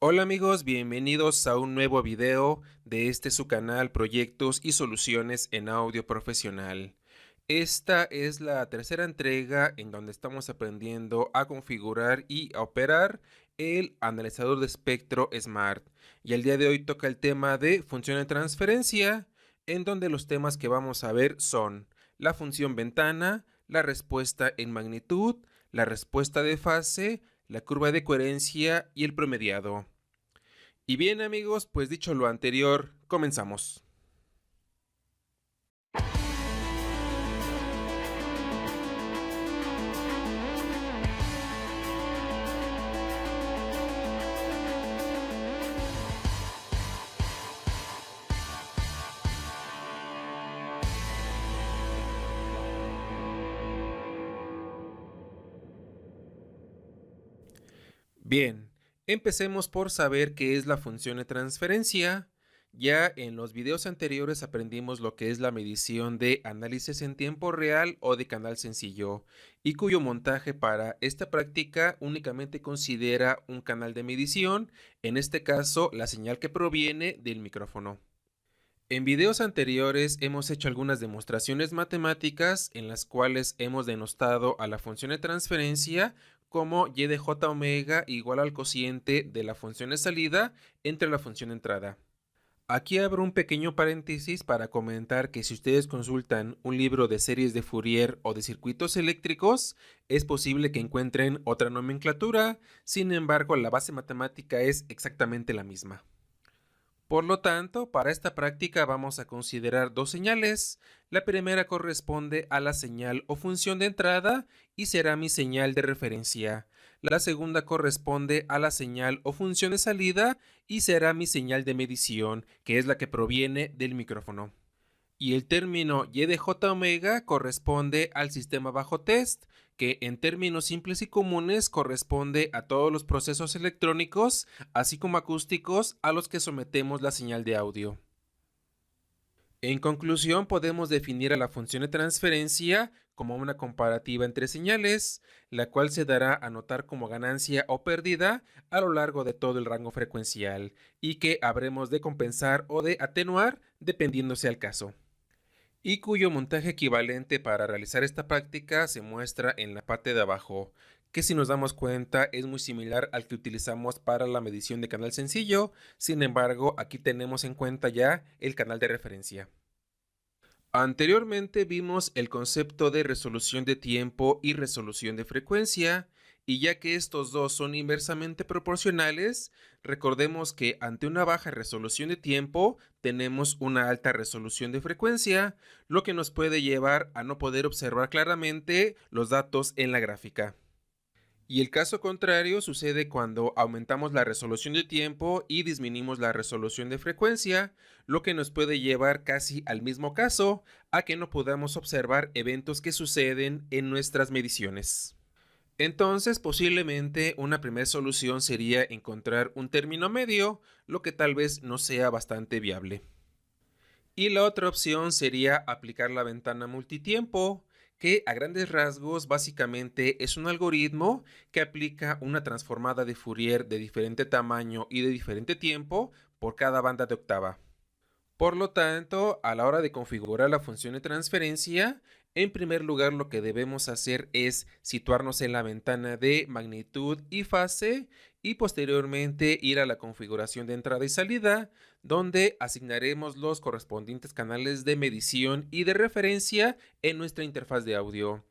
Hola amigos, bienvenidos a un nuevo video de su canal Proyectos y Soluciones en Audio Profesional. Esta es la tercera entrega en donde estamos aprendiendo a configurar y a operar el analizador de espectro Smart. Y el día de hoy toca el tema de función de transferencia, en donde los temas que vamos a ver son la función ventana, la respuesta en magnitud, la respuesta de fase, la curva de coherencia y el promediado. Y bien amigos, pues dicho lo anterior, comenzamos. Bien, empecemos por saber qué es la función de transferencia. Ya en los videos anteriores aprendimos lo que es la medición de análisis en tiempo real o de canal sencillo, y cuyo montaje para esta práctica únicamente considera un canal de medición, en este caso la señal que proviene del micrófono. En videos anteriores hemos hecho algunas demostraciones matemáticas en las cuales hemos denostado a la función de transferencia como y de j omega igual al cociente de la función de salida entre la función de entrada. Aquí abro un pequeño paréntesis para comentar que si ustedes consultan un libro de series de Fourier o de circuitos eléctricos, es posible que encuentren otra nomenclatura, sin embargo la base matemática es exactamente la misma. Por lo tanto, para esta práctica vamos a considerar dos señales. La primera corresponde a la señal o función de entrada y será mi señal de referencia. La segunda corresponde a la señal o función de salida y será mi señal de medición, que es la que proviene del micrófono. Y el término y de j omega corresponde al sistema bajo test, que en términos simples y comunes corresponde a todos los procesos electrónicos, así como acústicos, a los que sometemos la señal de audio. En conclusión, podemos definir a la función de transferencia como una comparativa entre señales, la cual se dará a notar como ganancia o pérdida a lo largo de todo el rango frecuencial, y que habremos de compensar o de atenuar dependiendo sea el caso, y cuyo montaje equivalente para realizar esta práctica se muestra en la parte de abajo, que si nos damos cuenta es muy similar al que utilizamos para la medición de canal sencillo. Sin embargo, aquí tenemos en cuenta ya el canal de referencia. Anteriormente vimos el concepto de resolución de tiempo y resolución de frecuencia, y ya que estos dos son inversamente proporcionales, recordemos que ante una baja resolución de tiempo tenemos una alta resolución de frecuencia, lo que nos puede llevar a no poder observar claramente los datos en la gráfica. Y el caso contrario sucede cuando aumentamos la resolución de tiempo y disminuimos la resolución de frecuencia, lo que nos puede llevar casi al mismo caso, a que no podamos observar eventos que suceden en nuestras mediciones. Entonces, posiblemente una primera solución sería encontrar un término medio, lo que tal vez no sea bastante viable. Y la otra opción sería aplicar la ventana multitiempo, que a grandes rasgos básicamente es un algoritmo que aplica una transformada de Fourier de diferente tamaño y de diferente tiempo por cada banda de octava. Por lo tanto, a la hora de configurar la función de transferencia, en primer lugar lo que debemos hacer es situarnos en la ventana de magnitud y fase y posteriormente ir a la configuración de entrada y salida, donde asignaremos los correspondientes canales de medición y de referencia en nuestra interfaz de audio.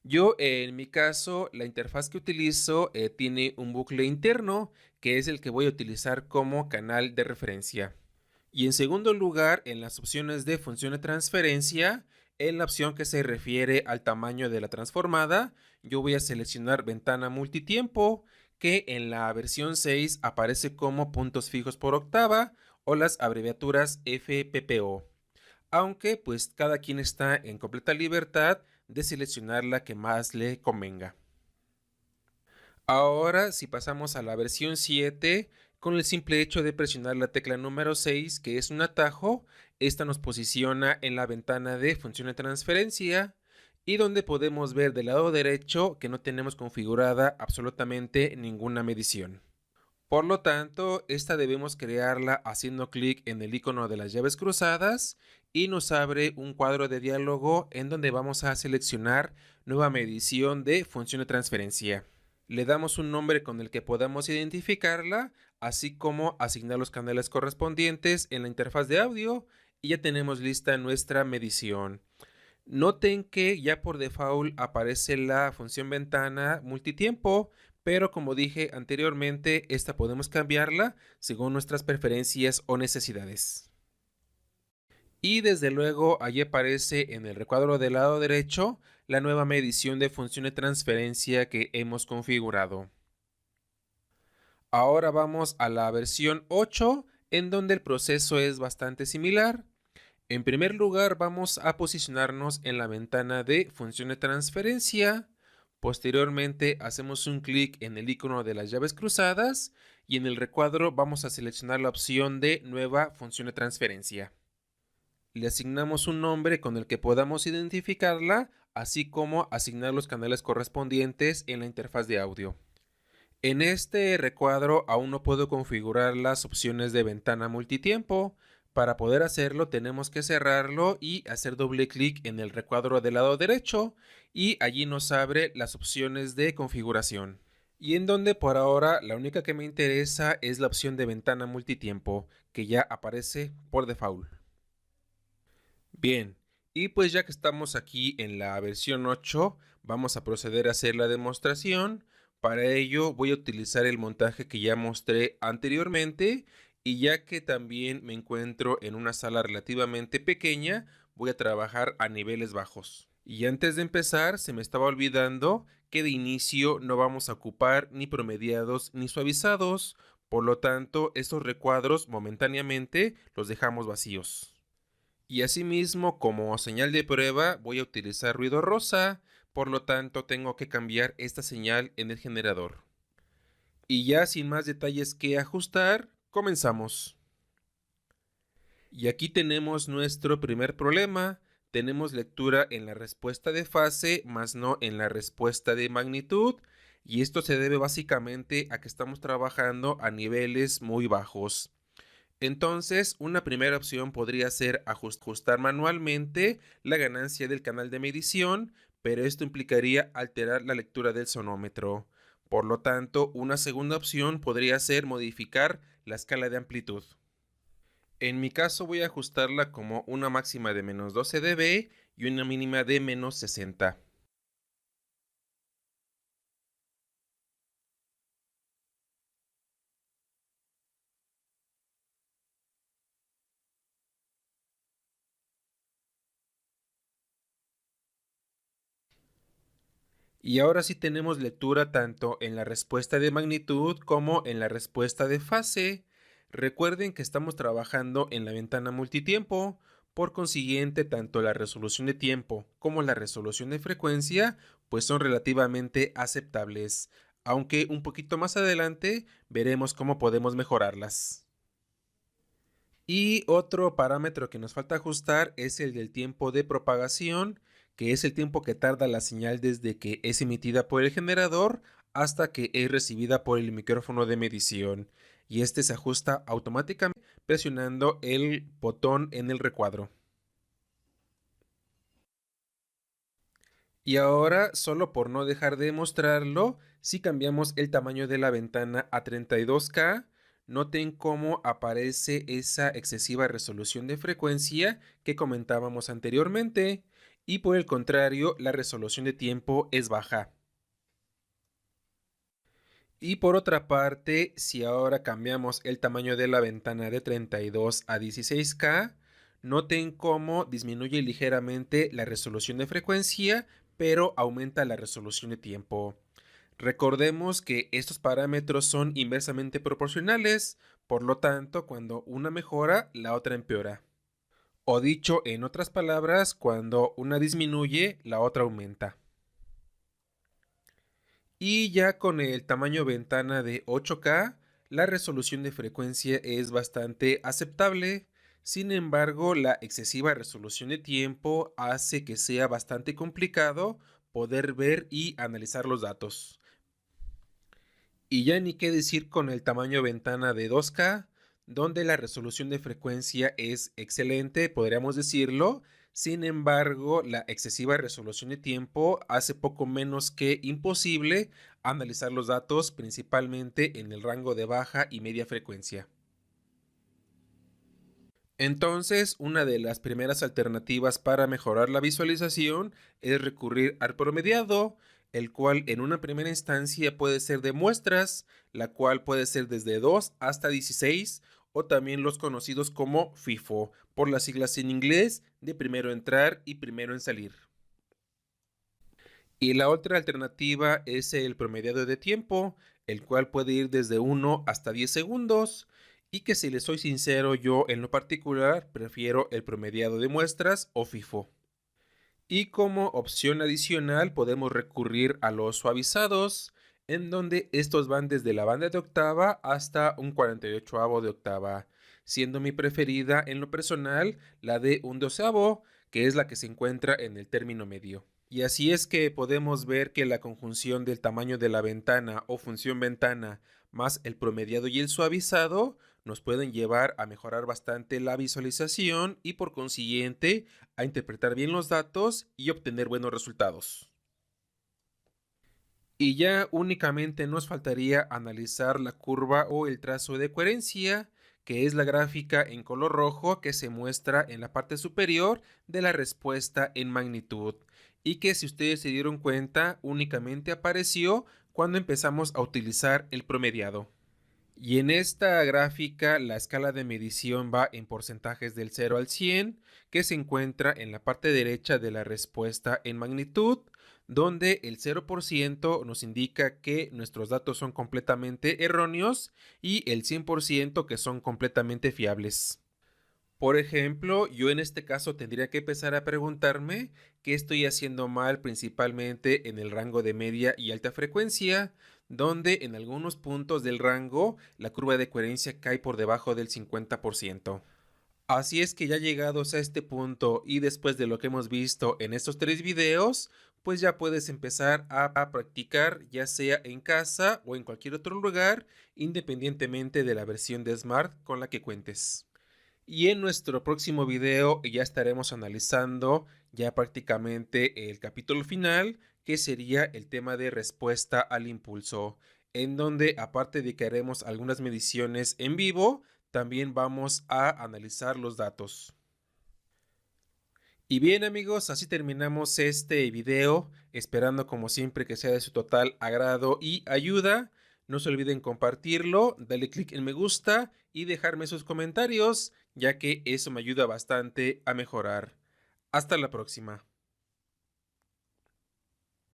Yo, en mi caso, la interfaz que utilizo tiene un bucle interno, que es el que voy a utilizar como canal de referencia. Y en segundo lugar, en las opciones de función de transferencia, en la opción que se refiere al tamaño de la transformada, yo voy a seleccionar ventana multitiempo, que en la versión 6 aparece como puntos fijos por octava o las abreviaturas FPPO. Aunque pues cada quien está en completa libertad de seleccionar la que más le convenga. Ahora, si pasamos a la versión 7, con el simple hecho de presionar la tecla número 6, que es un atajo, esta nos posiciona en la ventana de función de transferencia y donde podemos ver del lado derecho que no tenemos configurada absolutamente ninguna medición. Por lo tanto, esta debemos crearla haciendo clic en el icono de las llaves cruzadas y nos abre un cuadro de diálogo en donde vamos a seleccionar nueva medición de función de transferencia. Le damos un nombre con el que podamos identificarla, así como asignar los canales correspondientes en la interfaz de audio y ya tenemos lista nuestra medición. Noten que ya por default aparece la función ventana multitiempo, pero como dije anteriormente, esta podemos cambiarla según nuestras preferencias o necesidades. Y desde luego allí aparece en el recuadro del lado derecho la nueva medición de función de transferencia que hemos configurado. Ahora vamos a la versión 8, en donde el proceso es bastante similar. En primer lugar, vamos a posicionarnos en la ventana de función de transferencia. Posteriormente, hacemos un clic en el icono de las llaves cruzadas y en el recuadro vamos a seleccionar la opción de nueva función de transferencia. Le asignamos un nombre con el que podamos identificarla, así como asignar los canales correspondientes en la interfaz de audio. En este recuadro aún no puedo configurar las opciones de ventana multitiempo. Para poder hacerlo tenemos que cerrarlo y hacer doble clic en el recuadro del lado derecho y allí nos abre las opciones de configuración. Y en donde por ahora la única que me interesa es la opción de ventana multitiempo, que ya aparece por default. Bien, y pues ya que estamos aquí en la versión 8, vamos a proceder a hacer la demostración. Para ello voy a utilizar el montaje que ya mostré anteriormente y ya que también me encuentro en una sala relativamente pequeña, voy a trabajar a niveles bajos. Y antes de empezar, se me estaba olvidando que de inicio no vamos a ocupar ni promediados ni suavizados, por lo tanto estos recuadros momentáneamente los dejamos vacíos. Y asimismo, como señal de prueba, voy a utilizar ruido rosa, por lo tanto tengo que cambiar esta señal en el generador. Y ya sin más detalles que ajustar, comenzamos. Y aquí tenemos nuestro primer problema. Tenemos lectura en la respuesta de fase, más no en la respuesta de magnitud. Y esto se debe básicamente a que estamos trabajando a niveles muy bajos. Entonces, una primera opción podría ser ajustar manualmente la ganancia del canal de medición, pero esto implicaría alterar la lectura del sonómetro. Por lo tanto, una segunda opción podría ser modificar la escala de amplitud. En mi caso voy a ajustarla como una máxima de menos 12 dB y una mínima de menos 60. Y ahora sí tenemos lectura tanto en la respuesta de magnitud como en la respuesta de fase. Recuerden que estamos trabajando en la ventana multitiempo, por consiguiente tanto la resolución de tiempo como la resolución de frecuencia pues son relativamente aceptables, aunque un poquito más adelante veremos cómo podemos mejorarlas. Y otro parámetro que nos falta ajustar es el del tiempo de propagación, que es el tiempo que tarda la señal desde que es emitida por el generador hasta que es recibida por el micrófono de medición. Y este se ajusta automáticamente presionando el botón en el recuadro. Y ahora, solo por no dejar de mostrarlo, si cambiamos el tamaño de la ventana a 32K, noten cómo aparece esa excesiva resolución de frecuencia que comentábamos anteriormente, y por el contrario, la resolución de tiempo es baja. Y por otra parte, si ahora cambiamos el tamaño de la ventana de 32 a 16K, noten cómo disminuye ligeramente la resolución de frecuencia, pero aumenta la resolución de tiempo. Recordemos que estos parámetros son inversamente proporcionales, por lo tanto, cuando una mejora, la otra empeora. O dicho en otras palabras, cuando una disminuye, la otra aumenta. Y ya con el tamaño ventana de 8K, la resolución de frecuencia es bastante aceptable. Sin embargo, la excesiva resolución de tiempo hace que sea bastante complicado poder ver y analizar los datos. Y ya ni qué decir con el tamaño ventana de 2K, donde la resolución de frecuencia es excelente, podríamos decirlo. Sin embargo, la excesiva resolución de tiempo hace poco menos que imposible analizar los datos, principalmente en el rango de baja y media frecuencia. Entonces, una de las primeras alternativas para mejorar la visualización es recurrir al promediado, el cual en una primera instancia puede ser de muestras, la cual puede ser desde 2 hasta 16, o también los conocidos como FIFO, por las siglas en inglés de primero entrar y primero en salir. Y la otra alternativa es el promediado de tiempo, el cual puede ir desde 1 hasta 10 segundos, y que si les soy sincero, yo en lo particular prefiero el promediado de muestras o FIFO. Y como opción adicional podemos recurrir a los suavizados, en donde estos van desde la banda de octava hasta un 48avo de octava, siendo mi preferida en lo personal la de un doceavo, que es la que se encuentra en el término medio. Y así es que podemos ver que la conjunción del tamaño de la ventana o función ventana más el promediado y el suavizado nos pueden llevar a mejorar bastante la visualización y por consiguiente a interpretar bien los datos y obtener buenos resultados. Y ya únicamente nos faltaría analizar la curva o el trazo de coherencia, que es la gráfica en color rojo que se muestra en la parte superior de la respuesta en magnitud, y que si ustedes se dieron cuenta únicamente apareció cuando empezamos a utilizar el promediado. Y en esta gráfica la escala de medición va en porcentajes del 0 al 100, que se encuentra en la parte derecha de la respuesta en magnitud, donde el 0% nos indica que nuestros datos son completamente erróneos y el 100% que son completamente fiables. Por ejemplo, yo en este caso tendría que empezar a preguntarme qué estoy haciendo mal principalmente en el rango de media y alta frecuencia, donde en algunos puntos del rango la curva de coherencia cae por debajo del 50%. Así es que ya llegados a este punto y después de lo que hemos visto en estos 3 videos, pues ya puedes empezar a practicar ya sea en casa o en cualquier otro lugar, independientemente de la versión de Smart con la que cuentes. Y en nuestro próximo video ya estaremos analizando ya prácticamente el capítulo final, que sería el tema de respuesta al impulso, en donde aparte de que haremos algunas mediciones en vivo, también vamos a analizar los datos. Y bien amigos, así terminamos este video, esperando como siempre que sea de su total agrado y ayuda. No se olviden compartirlo, darle clic en me gusta y dejarme sus comentarios, ya que eso me ayuda bastante a mejorar. Hasta la próxima.